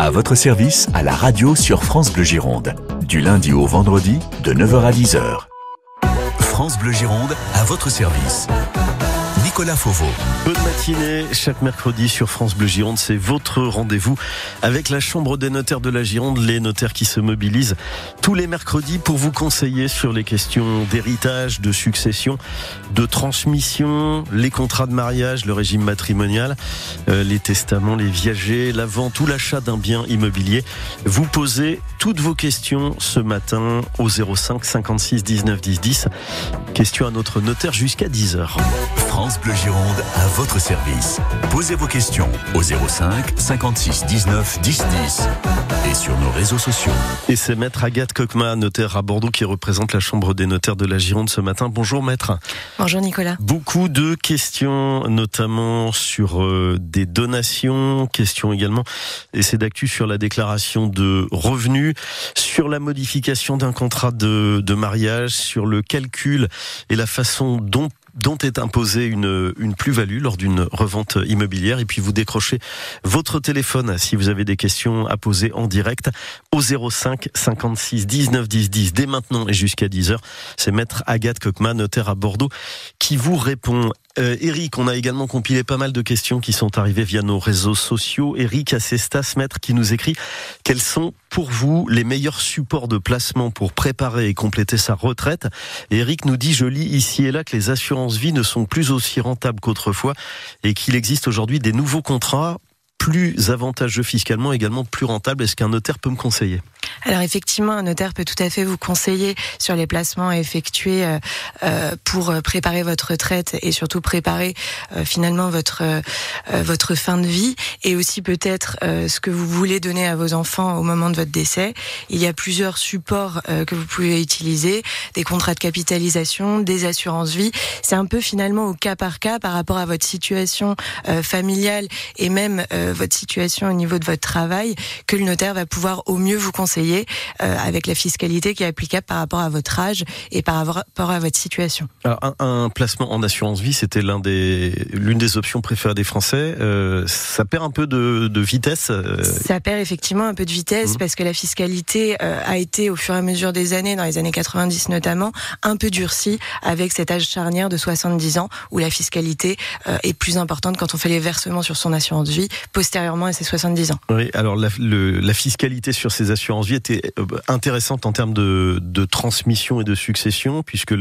À votre service, à la radio sur France Bleu Gironde. Du lundi au vendredi, de 9h à 10h. France Bleu Gironde, à votre service. Nicolas Fauveau. Bonne matinée, chaque mercredi sur France Bleu Gironde, c'est votre rendez-vous avec la Chambre des notaires de la Gironde, les notaires qui se mobilisent tous les mercredis pour vous conseiller sur les questions d'héritage, de succession, de transmission, les contrats de mariage, le régime matrimonial, les testaments, les viagers, la vente ou l'achat d'un bien immobilier. Vous posez toutes vos questions ce matin au 05 56 19 10 10. Questions à notre notaire jusqu'à 10h. France Bleu Gironde à votre service. Posez vos questions au 05 56 19 10 10 et sur nos réseaux sociaux. Et c'est maître Agathe Coquema, notaire à Bordeaux, qui représente la Chambre des notaires de la Gironde ce matin. Bonjour maître. Bonjour Nicolas. Beaucoup de questions, notamment sur des donations, questions également, et c'est d'actu sur la déclaration de revenus, sur la modification d'un contrat de mariage, sur le calcul et la façon dont est imposée une plus-value lors d'une revente immobilière. Et puis vous décrochez votre téléphone si vous avez des questions à poser en direct au 05 56 19 10 10 dès maintenant et jusqu'à 10h. C'est maître Agathe Coquema, notaire à Bordeaux, qui vous répond. Eric, on a également compilé pas mal de questions qui sont arrivées via nos réseaux sociaux. Eric Acestas, maître, qui nous écrit: quels sont pour vous les meilleurs supports de placement pour préparer et compléter sa retraite? Et Eric nous dit: je lis ici et là que les assurances vie ne sont plus aussi rentables qu'autrefois et qu'il existe aujourd'hui des nouveaux contrats plus avantageux fiscalement, également plus rentables. Est-ce qu'un notaire peut me conseiller? Alors effectivement, un notaire peut tout à fait vous conseiller sur les placements effectués pour préparer votre retraite et surtout préparer finalement votre fin de vie, et aussi peut-être ce que vous voulez donner à vos enfants au moment de votre décès. Il y a plusieurs supports que vous pouvez utiliser, des contrats de capitalisation, des assurances vie. C'est un peu finalement au cas par cas par rapport à votre situation familiale et même votre situation au niveau de votre travail que le notaire va pouvoir au mieux vous conseiller avec la fiscalité qui est applicable par rapport à votre âge et par rapport à votre situation. Alors, un placement en assurance vie, c'était l'une des options préférées des Français. Ça perd un peu de vitesse. Ça perd effectivement un peu de vitesse parce que la fiscalité a été au fur et à mesure des années, dans les années 90 notamment, un peu durcie avec cet âge charnière de 70 ans où la fiscalité est plus importante quand on fait les versements sur son assurance vie postérieurement à ses 70 ans. Oui, alors la fiscalité sur ces assurances vie était intéressante en termes de transmission et de succession, puisque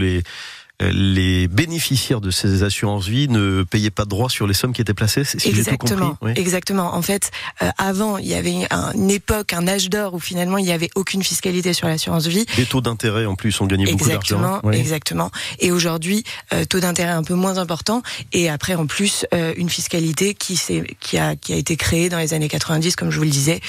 les bénéficiaires de ces assurances-vie ne payaient pas de droits sur les sommes qui étaient placées, si j'ai tout compris. Oui. Exactement. En fait, avant, il y avait une époque, un âge d'or où finalement il n'y avait aucune fiscalité sur l'assurance-vie. Des taux d'intérêt en plus ont gagné beaucoup d'argent. Oui. Exactement. Et aujourd'hui, taux d'intérêt un peu moins important. Et après, en plus, une fiscalité qui a été créée dans les années 90, comme je vous le disais,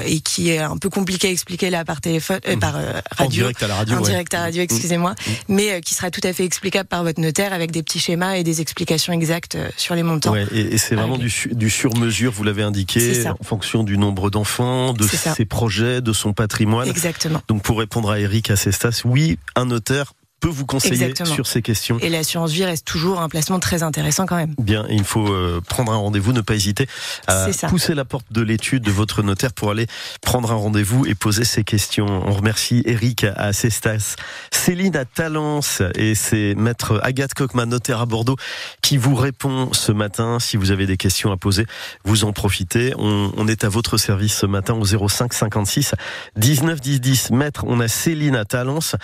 et qui est un peu compliquée à expliquer là par téléphone, par radio. En direct à la radio. En direct à la radio, excusez-moi. Mais qui sera tout à fait explicable par votre notaire avec des petits schémas et des explications exactes sur les montants. Ouais, et c'est vraiment du sur-mesure, vous l'avez indiqué, en fonction du nombre d'enfants, de ses projets, de son patrimoine. Exactement. Donc pour répondre à Eric Acestas, oui, un notaire peut vous conseiller sur ces questions. Et l'assurance vie reste toujours un placement très intéressant quand même. Bien, il faut prendre un rendez-vous, ne pas hésiter à pousser la porte de l'étude de votre notaire pour aller prendre un rendez-vous et poser ces questions. On remercie Eric Acestas, Céline à Talence, et c'est maître Agathe Coquema, notaire à Bordeaux, qui vous répond ce matin. Si vous avez des questions à poser, vous en profitez. On est à votre service ce matin au 05 56 19 10 10. Maître, on a Céline à Talence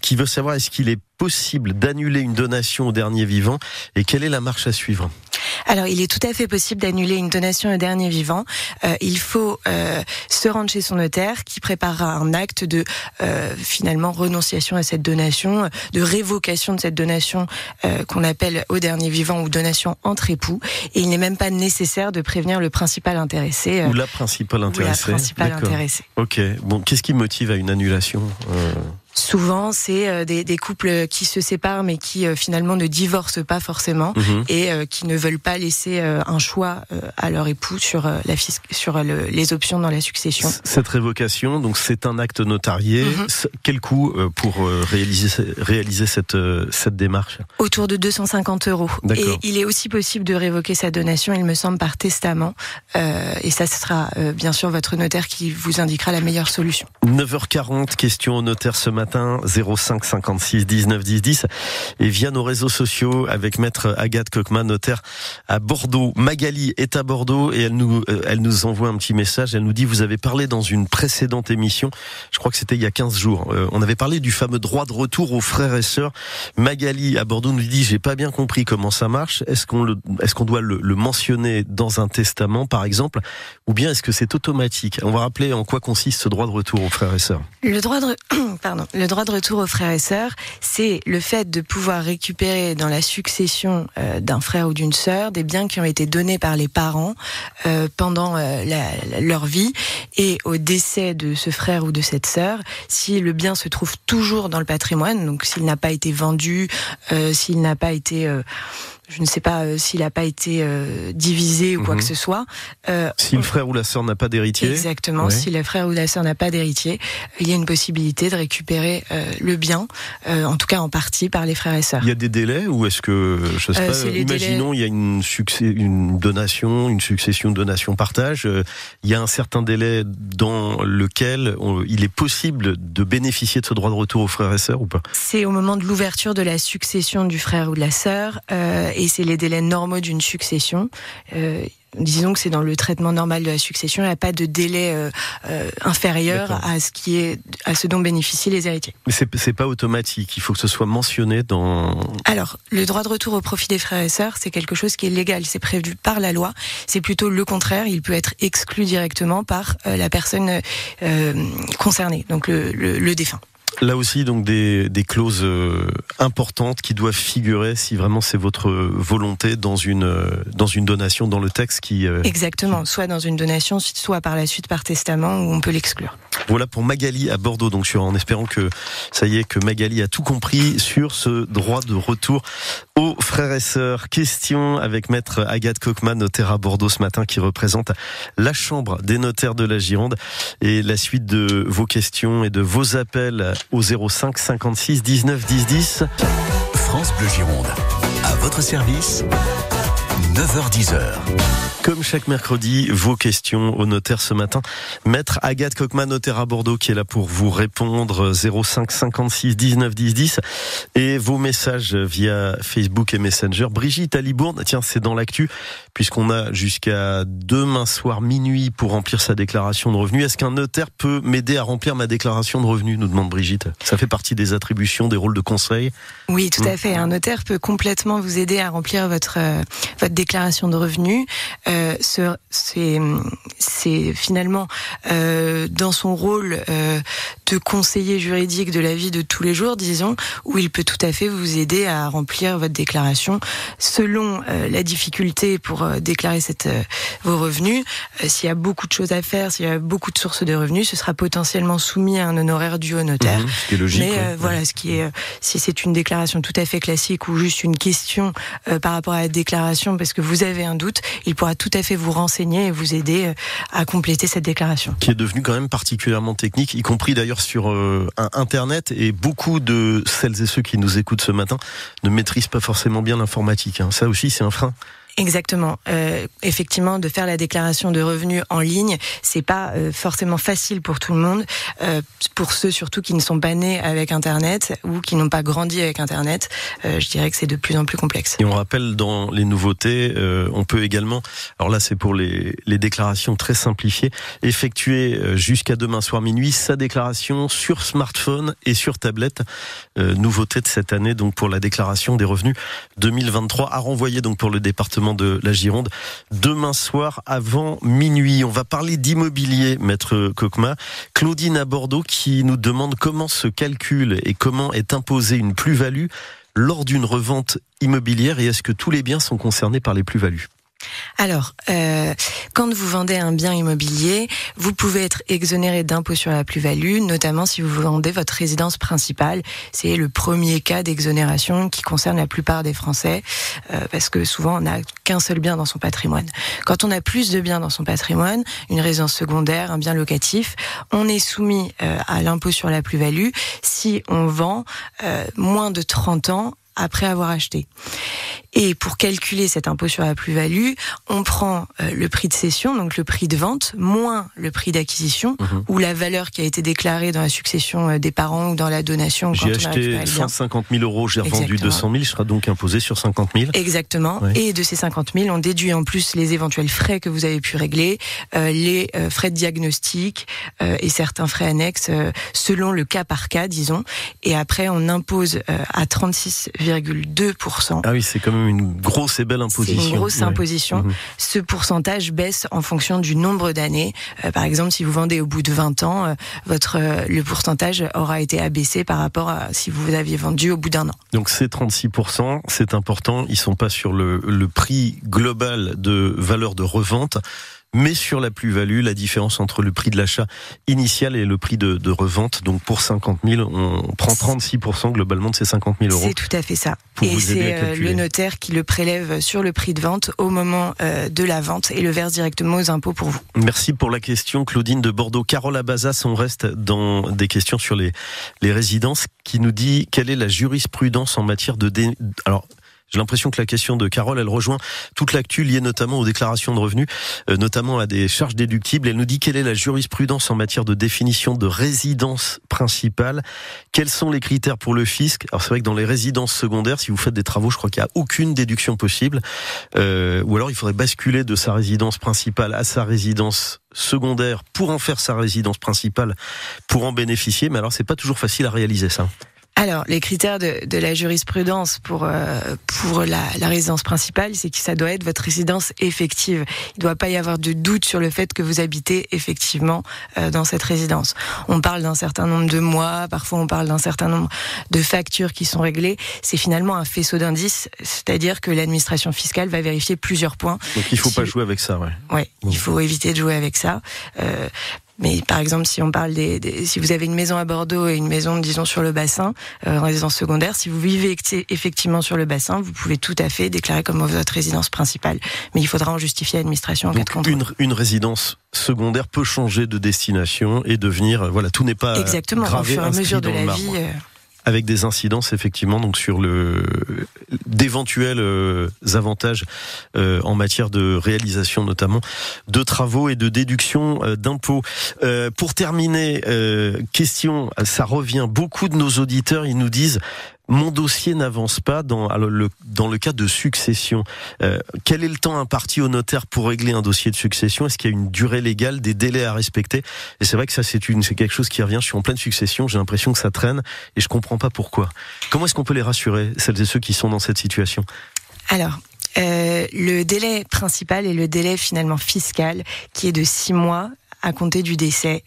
qui veut savoir: est-ce qu'il est possible d'annuler une donation au dernier vivant et quelle est la marche à suivre? Alors, il est tout à fait possible d'annuler une donation au dernier vivant. Il faut se rendre chez son notaire qui préparera un acte de finalement renonciation à cette donation, de révocation de cette donation qu'on appelle au dernier vivant ou donation entre époux. Et il n'est même pas nécessaire de prévenir le principal intéressé. Ou la principale intéressée. Intéressée. Ok. Bon, qu'est-ce qui motive à une annulation? Souvent, c'est des couples qui se séparent mais qui finalement ne divorcent pas forcément et qui ne veulent pas laisser un choix à leur époux sur les options dans la succession. Cette révocation, donc c'est un acte notarié. Quel coût pour réaliser cette démarche? Autour de 250 €. Et il est aussi possible de révoquer sa donation, il me semble, par testament. Et ça, ce sera bien sûr votre notaire qui vous indiquera la meilleure solution. 9h40, question au notaire ce matin, 05 56 19 10 10. Et via nos réseaux sociaux avec maître Agathe Coquemin, notaire à Bordeaux. Magali est à Bordeaux et elle nous envoie un petit message. Elle nous dit: vous avez parlé dans une précédente émission, je crois que c'était il y a 15 jours, on avait parlé du fameux droit de retour aux frères et sœurs. Magali à Bordeaux nous dit: j'ai pas bien compris comment ça marche. Est-ce qu'on doit le mentionner dans un testament par exemple, ou bien est-ce que c'est automatique? On va rappeler en quoi consiste ce droit de retour aux frères et sœurs. Le droit de retour aux frères et sœurs, c'est le fait de pouvoir récupérer dans la succession d'un frère ou d'une sœur des biens qui ont été donnés par les parents pendant leur vie, et au décès de ce frère ou de cette sœur, si le bien se trouve toujours dans le patrimoine, donc s'il n'a pas été vendu, s'il n'a pas été je ne sais pas s'il n'a pas été divisé ou quoi que ce soit. Si le frère ou la sœur n'a pas d'héritier. Exactement, si le frère ou la sœur n'a pas d'héritier, il y a une possibilité de récupérer le bien, en tout cas en partie par les frères et sœurs. Il y a des délais, ou est-ce que, je sais pas, imaginons il y a une donation, une succession de donation-partage, il y a un certain délai dans lequel il est possible de bénéficier de ce droit de retour aux frères et sœurs ou pas? C'est au moment de l'ouverture de la succession du frère ou de la sœur, et c'est les délais normaux d'une succession. Disons que c'est dans le traitement normal de la succession, il n'y a pas de délai inférieur à ce dont bénéficient les héritiers. Mais c'est pas automatique, il faut que ce soit mentionné dans... Alors, le droit de retour au profit des frères et sœurs, c'est quelque chose qui est légal, c'est prévu par la loi. C'est plutôt le contraire, il peut être exclu directement par la personne concernée, donc le défunt. Là aussi, donc des clauses importantes qui doivent figurer si vraiment c'est votre volonté dans une donation, dans le texte qui... Exactement, soit dans une donation, soit par la suite par testament, où on peut l'exclure. Voilà pour Magali à Bordeaux, donc en espérant que ça y est, que Magali a tout compris sur ce droit de retour aux frères et sœurs. Question avec maître Agathe Coquemin, notaire à Bordeaux ce matin, qui représente la Chambre des notaires de la Gironde. Et la suite de vos questions et de vos appels au 05 56 19 10 10. France Bleu Gironde, à votre service, 9h-10h. Comme chaque mercredi, vos questions au notaire ce matin. Maître Agathe Coquemin, notaire à Bordeaux, qui est là pour vous répondre. 05 56 19 10 10. Et vos messages via Facebook et Messenger. Brigitte à Libourne, tiens, c'est dans l'actu, puisqu'on a jusqu'à demain soir minuit pour remplir sa déclaration de revenus. Est-ce qu'un notaire peut m'aider à remplir ma déclaration de revenus, nous demande Brigitte. Ça fait partie des attributions, des rôles de conseil. Oui, tout à fait. Un notaire peut complètement vous aider à remplir votre déclaration de revenus. C'est finalement dans son rôle de conseiller juridique de la vie de tous les jours, disons, où il peut tout à fait vous aider à remplir votre déclaration selon la difficulté pour déclarer vos revenus. S'il y a beaucoup de choses à faire, s'il y a beaucoup de sources de revenus, ce sera potentiellement soumis à un honoraire dû au notaire. Ce qui est logique. Mais voilà, si c'est une déclaration tout à fait classique ou juste une question par rapport à la déclaration parce que vous avez un doute, il pourra tout à fait vous renseigner et vous aider à compléter cette déclaration. Qui est devenue quand même particulièrement technique, y compris d'ailleurs sur Internet, et beaucoup de celles et ceux qui nous écoutent ce matin ne maîtrisent pas forcément bien l'informatique. Ça aussi, c'est un frein. Exactement. Effectivement, de faire la déclaration de revenus en ligne, c'est pas forcément facile pour tout le monde. Pour ceux surtout qui ne sont pas nés avec Internet ou qui n'ont pas grandi avec Internet, je dirais que c'est de plus en plus complexe. Et on rappelle dans les nouveautés, on peut également, alors là c'est pour les déclarations très simplifiées, effectuer jusqu'à demain soir minuit sa déclaration sur smartphone et sur tablette. Nouveauté de cette année, donc pour la déclaration des revenus 2023, à renvoyer donc pour le département de la Gironde demain soir avant minuit. On va parler d'immobilier, maître Coquemin. Claudine à Bordeaux qui nous demande comment se calcule et comment est imposée une plus-value lors d'une revente immobilière, et est-ce que tous les biens sont concernés par les plus-values? Alors, quand vous vendez un bien immobilier, vous pouvez être exonéré d'impôt sur la plus-value, notamment si vous vendez votre résidence principale. C'est le premier cas d'exonération qui concerne la plupart des Français, parce que souvent on n'a qu'un seul bien dans son patrimoine. Quand on a plus de biens dans son patrimoine, une résidence secondaire, un bien locatif, on est soumis à l'impôt sur la plus-value si on vend moins de 30 ans après avoir acheté. Et pour calculer cet impôt sur la plus-value, on prend le prix de cession, donc le prix de vente, moins le prix d'acquisition, ou la valeur qui a été déclarée dans la succession des parents ou dans la donation. J'ai acheté 150 000 euros, j'ai revendu 200 000, je serai donc imposé sur 50 000. Exactement. Ouais. Et de ces 50 000, on déduit en plus les éventuels frais que vous avez pu régler, les frais de diagnostic et certains frais annexes selon le cas par cas, disons. Et après, on impose à 36,2%. Ah oui, c'est quand même une grosse et belle imposition. C'est une grosse imposition. Ce pourcentage baisse en fonction du nombre d'années. Par exemple, si vous vendez au bout de 20 ans, le pourcentage aura été abaissé par rapport à si vous aviez vendu au bout d'un an. Donc ces 36%, c'est important. Ils sont pas sur le prix global de valeur de revente, mais sur la plus-value, la différence entre le prix de l'achat initial et le prix de revente. Donc pour 50 000, on prend 36% globalement de ces 50 000 euros. C'est tout à fait ça. Et c'est le notaire qui le prélève sur le prix de vente au moment de la vente et le verse directement aux impôts pour vous. Merci pour la question, Claudine de Bordeaux. Carole Abazas, on reste dans des questions sur les résidences, qui nous dit quelle est la jurisprudence en matière de... Alors, j'ai l'impression que la question de Carole, elle rejoint toute l'actu liée notamment aux déclarations de revenus, notamment à des charges déductibles. Elle nous dit quelle est la jurisprudence en matière de définition de résidence principale. Quels sont les critères pour le fisc? Alors c'est vrai que dans les résidences secondaires, si vous faites des travaux, je crois qu'il n'y a aucune déduction possible. Ou alors il faudrait basculer de sa résidence principale à sa résidence secondaire pour en faire sa résidence principale, pour en bénéficier. Mais alors c'est pas toujours facile à réaliser ça. Alors, les critères de la jurisprudence pour la résidence principale, c'est que ça doit être votre résidence effective. Il ne doit pas y avoir de doute sur le fait que vous habitez effectivement dans cette résidence. On parle d'un certain nombre de mois, parfois on parle d'un certain nombre de factures qui sont réglées. C'est finalement un faisceau d'indices, c'est-à-dire que l'administration fiscale va vérifier plusieurs points. Donc il ne faut pas jouer avec ça, ouais. Ouais, il faut éviter de jouer avec ça. Mais par exemple, si on parle si vous avez une maison à Bordeaux et une maison, disons, sur le bassin, en résidence secondaire, si vous vivez effectivement sur le bassin, vous pouvez tout à fait déclarer comme votre résidence principale. Mais il faudra en justifier à l'administration en cas de contrôle. Une résidence secondaire peut changer de destination et devenir, voilà, tout n'est pas exactement, gravé, au fur et à mesure de la marbre. vie. Avec des incidences effectivement donc sur d'éventuels avantages en matière de réalisation notamment de travaux et de déduction d'impôts. Pour terminer, question, ça revient, beaucoup de nos auditeurs, ils nous disent: mon dossier n'avance pas dans le cas de succession. Quel est le temps imparti au notaire pour régler un dossier de succession? Est-ce qu'il y a une durée légale, des délais à respecter? Et c'est vrai que ça, c'est quelque chose qui revient. Je suis en pleine succession, j'ai l'impression que ça traîne et je comprends pas pourquoi. Comment est-ce qu'on peut les rassurer, celles et ceux qui sont dans cette situation? Alors, le délai principal est le délai finalement fiscal, qui est de 6 mois à compter du décès.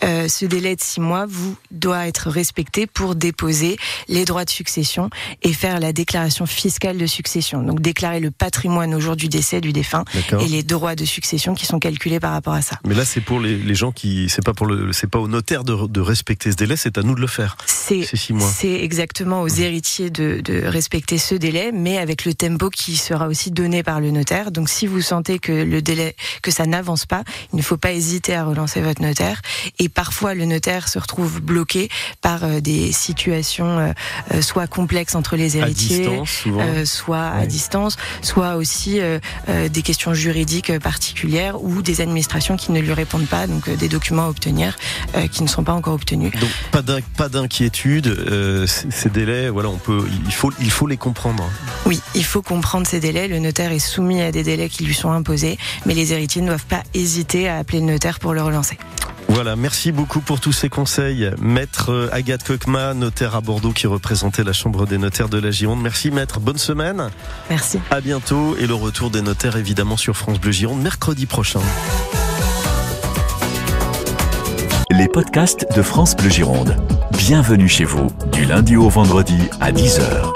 Ce délai de 6 mois doit être respecté pour déposer les droits de succession et faire la déclaration fiscale de succession. Donc déclarer le patrimoine au jour du décès du défunt. D'accord. Et les droits de succession qui sont calculés par rapport à ça. Mais là, c'est pour les gens qui, c'est pas au notaire de respecter ce délai, c'est à nous de le faire. C'est 6 mois. C'est exactement aux héritiers de respecter ce délai, mais avec le tempo qui sera aussi donné par le notaire. Donc si vous sentez que le délai, que ça n'avance pas, il ne faut pas hésiter à relancer votre notaire. Et parfois, le notaire se retrouve bloqué par des situations soit complexes entre les héritiers, à distance, soit à distance, soit aussi des questions juridiques particulières ou des administrations qui ne lui répondent pas, donc des documents à obtenir qui ne sont pas encore obtenus. Donc pas d'inquiétude, ces délais, voilà, il faut les comprendre. Oui, il faut comprendre ces délais. Le notaire est soumis à des délais qui lui sont imposés, mais les héritiers ne doivent pas hésiter à appeler le notaire pour le relancer. Voilà, merci beaucoup pour tous ces conseils. Maître Agathe Coquema, notaire à Bordeaux qui représentait la Chambre des notaires de la Gironde. Merci maître, bonne semaine. Merci. À bientôt et le retour des notaires évidemment sur France Bleu Gironde mercredi prochain. Les podcasts de France Bleu Gironde. Bienvenue chez vous, du lundi au vendredi à 10h.